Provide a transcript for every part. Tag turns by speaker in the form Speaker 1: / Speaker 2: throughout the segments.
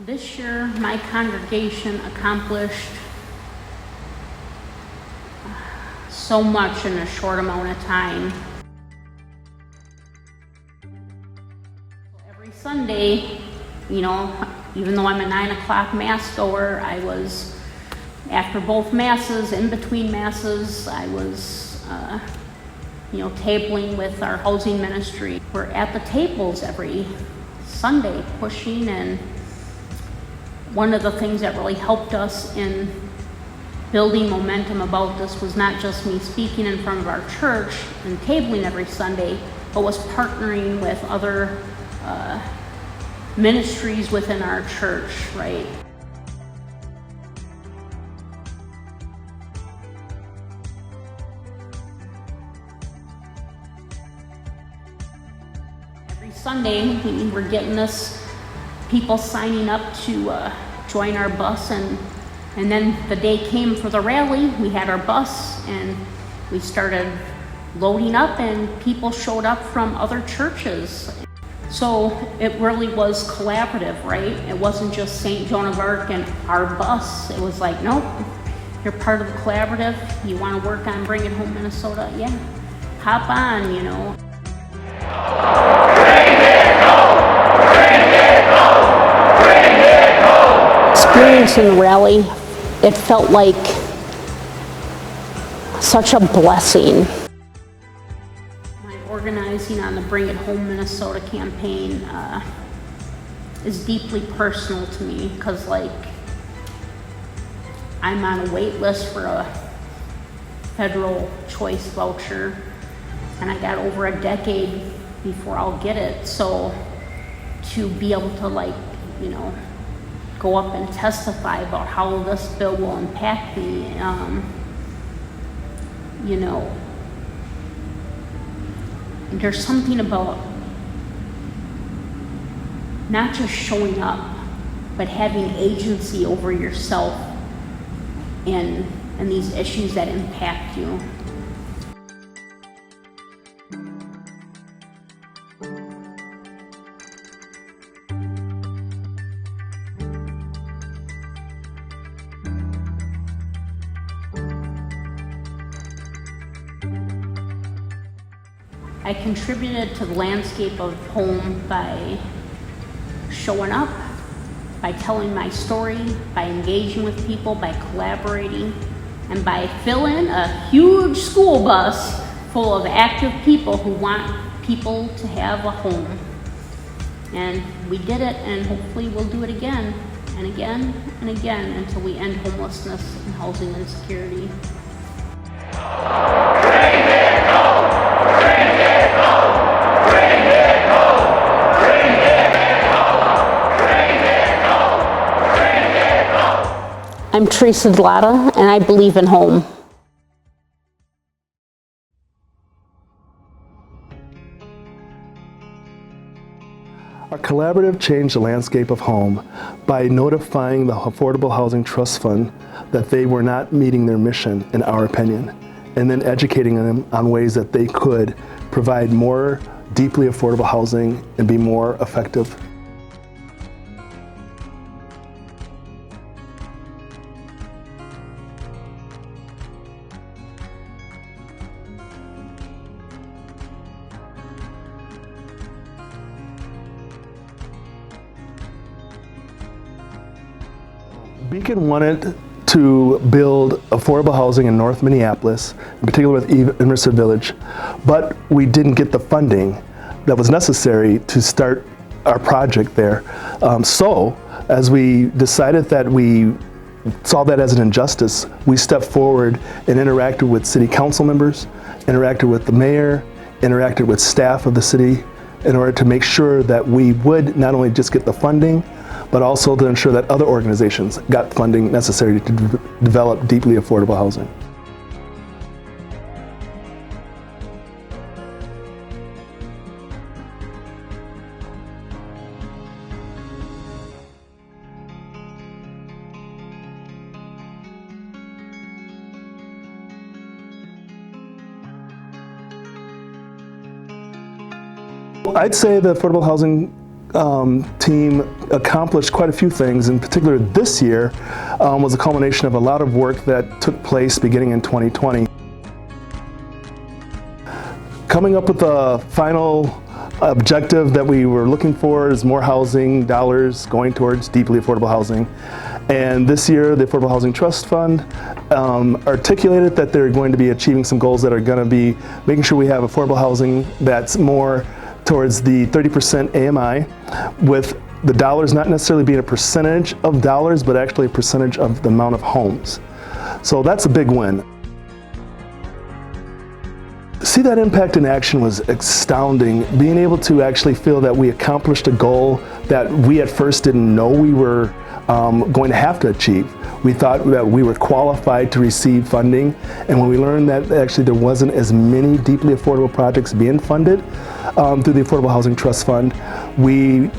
Speaker 1: This year, my congregation accomplished so much in a short amount of time. Every Sunday, even though I'm a 9 o'clock mass goer, I was, after both masses, in between masses, I was, tabling with our housing ministry. We're at the tables every Sunday pushing, and one of the things that really helped us in building momentum about this was not just me speaking in front of our church and tabling every Sunday, but was partnering with other ministries within our church, right? Every Sunday, we were getting this people signing up to join our bus, and then the day came for the rally. We had our bus and we started loading up, and people showed up from other churches. So it really was collaborative, right? It wasn't just St. Joan of Arc and our bus. It was like, nope, you're part of the collaborative. You want to work on Bring It Home Minnesota? Yeah, hop on, Experiencing the rally, it felt like such a blessing. My organizing on the Bring It Home Minnesota campaign is deeply personal to me, because I'm on a wait list for a federal choice voucher, and I got over a decade before I'll get it. So to be able to go up and testify about how this bill will impact me, there's something about not just showing up, but having agency over yourself and these issues that impact you. I contributed to the landscape of home by showing up, by telling my story, by engaging with people, by collaborating, and by filling a huge school bus full of active people who want people to have a home. And we did it, and hopefully we'll do it again and again and again until we end homelessness and housing insecurity. I'm Teresa Delata, and I believe in home.
Speaker 2: Our collaborative changed the landscape of home by notifying the Affordable Housing Trust Fund that they were not meeting their mission, in our opinion, and then educating them on ways that they could provide more deeply affordable housing and be more effective. Beacon wanted to build affordable housing in North Minneapolis, in particular with Emerson Village, but we didn't get the funding that was necessary to start our project there. So, as we decided that we saw that as an injustice, we stepped forward and interacted with city council members, interacted with the mayor, interacted with staff of the city in order to make sure that we would not only just get the funding, but also to ensure that other organizations got funding necessary to develop deeply affordable housing. I'd say the affordable housing team accomplished quite a few things. In particular, this year was a culmination of a lot of work that took place beginning in 2020. Coming up with a final objective that we were looking for is more housing dollars going towards deeply affordable housing. And this year, the Affordable Housing Trust Fund articulated that they're going to be achieving some goals that are going to be making sure we have affordable housing that's more towards the 30% AMI, with the dollars not necessarily being a percentage of dollars, but actually a percentage of the amount of homes. So that's a big win. See that impact in action was astounding. Being able to actually feel that we accomplished a goal that we at first didn't know we were going to have to achieve. We thought that we were qualified to receive funding, and when we learned that actually there wasn't as many deeply affordable projects being funded through the Affordable Housing Trust Fund, we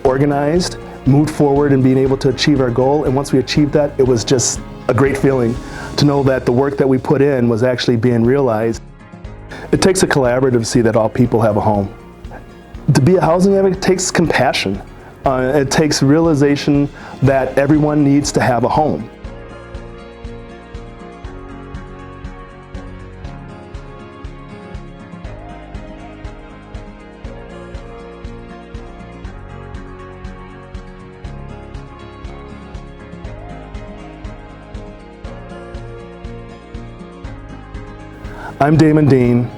Speaker 2: organized, moved forward in being able to achieve our goal, and once we achieved that, it was just a great feeling to know that the work that we put in was actually being realized. It takes a collaborative to see that all people have a home. To be a housing advocate takes compassion. It takes realization that everyone needs to have a home. I'm Damon Dean,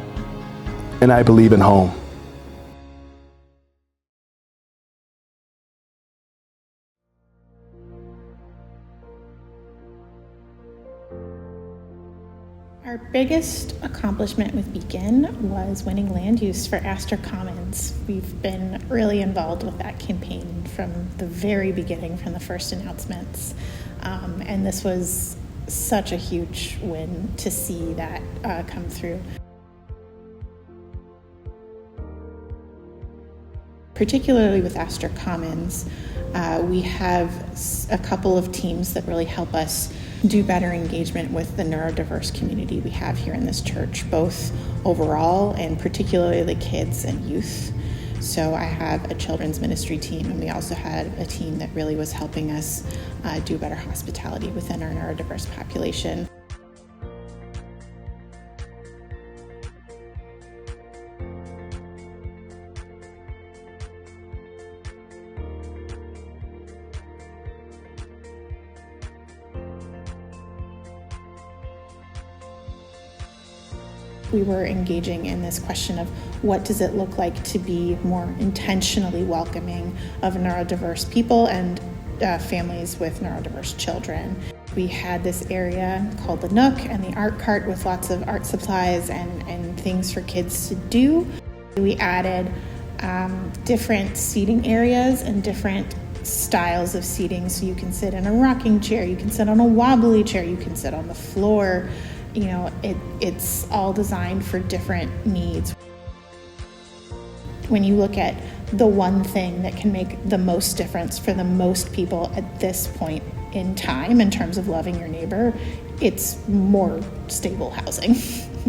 Speaker 2: and I believe in home.
Speaker 3: Our biggest accomplishment with Beacon was winning land use for Astor Commons. We've been really involved with that campaign from the very beginning, from the first announcements. And this was such a huge win to see that come through. Particularly with Astor Commons, we have a couple of teams that really help us do better engagement with the neurodiverse community we have here in this church, both overall and particularly the kids and youth. So I have a children's ministry team, and we also had a team that really was helping us do better hospitality within our neurodiverse population. We were engaging in this question of what does it look like to be more intentionally welcoming of neurodiverse people and families with neurodiverse children. We had this area called the Nook and the art cart with lots of art supplies and things for kids to do. We added different seating areas and different styles of seating, so you can sit in a rocking chair, you can sit on a wobbly chair, you can sit on the floor. You know, it's all designed for different needs. When you look at the one thing that can make the most difference for the most people at this point in time in terms of loving your neighbor, it's more stable housing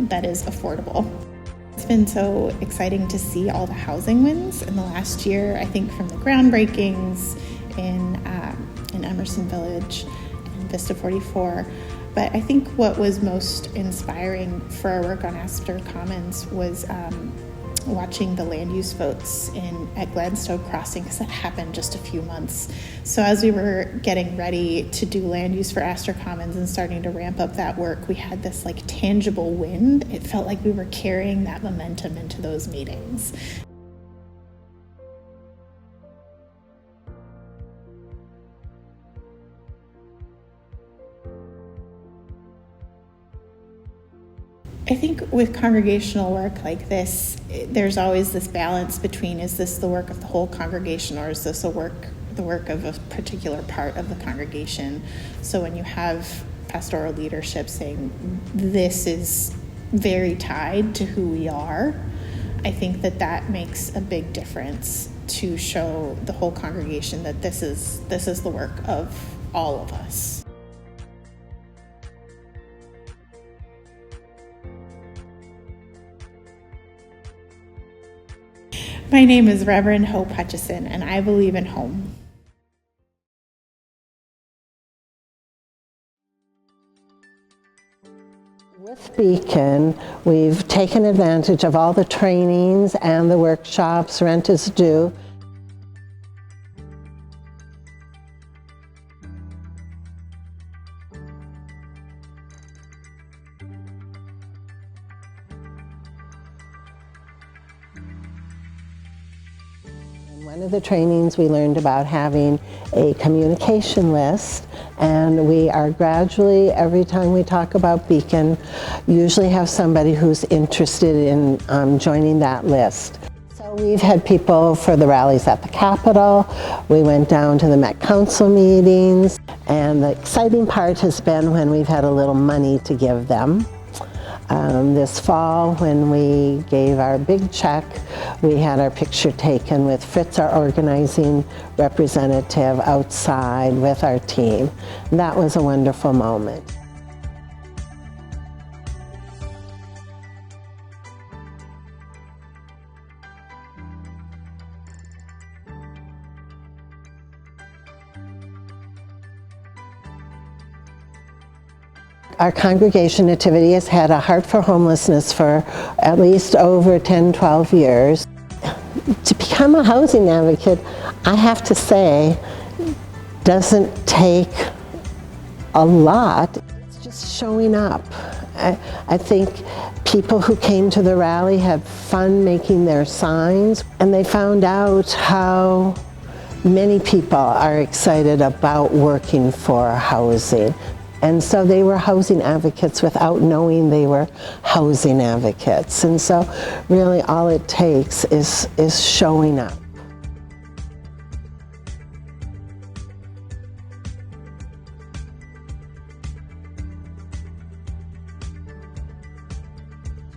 Speaker 3: that is affordable. It's been so exciting to see all the housing wins in the last year. I think from the groundbreakings in Emerson Village and Vista 44. But I think what was most inspiring for our work on Astor Commons was watching the land use votes at Gladstone Crossing, because that happened just a few months. So as we were getting ready to do land use for Astor Commons and starting to ramp up that work, we had this like tangible win. It felt like we were carrying that momentum into those meetings. I think with congregational work like this, there's always this balance between, is this the work of the whole congregation, or is this the work of a particular part of the congregation? So when you have pastoral leadership saying this is very tied to who we are, I think that makes a big difference to show the whole congregation that this is the work of all of us. My name is Reverend Hope Hutchison, and I believe in home.
Speaker 4: With Beacon, we've taken advantage of all the trainings and the workshops, Rent is Due. In one of the trainings we learned about having a communication list, and we are gradually, every time we talk about Beacon, usually have somebody who's interested in joining that list. So we've had people for the rallies at the Capitol, we went down to the Met Council meetings, and the exciting part has been when we've had a little money to give them. This fall, when we gave our big check, we had our picture taken with Fritz, our organizing representative, outside with our team. That was a wonderful moment. Our congregation Nativity has had a heart for homelessness for at least over 10, 12 years. To become a housing advocate, I have to say, doesn't take a lot. It's just showing up. I think people who came to the rally had fun making their signs, and they found out how many people are excited about working for housing. And so they were housing advocates without knowing they were housing advocates. And so really all it takes is showing up.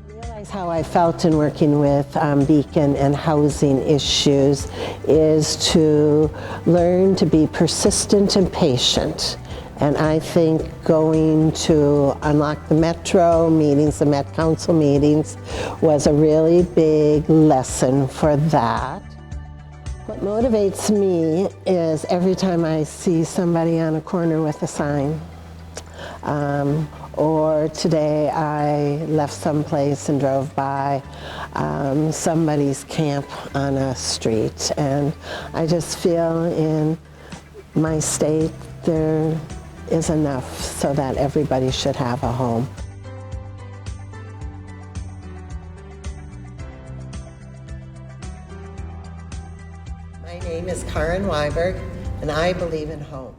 Speaker 4: To realize how I felt in working with Beacon and housing issues is to learn to be persistent and patient. And I think going to Unlock the Metro meetings, the Met Council meetings, was a really big lesson for that. What motivates me is every time I see somebody on a corner with a sign. Or today I left someplace and drove by somebody's camp on a street. And I just feel in my state there is enough so that everybody should have a home. My name is Karen Weiberg, and I believe in home.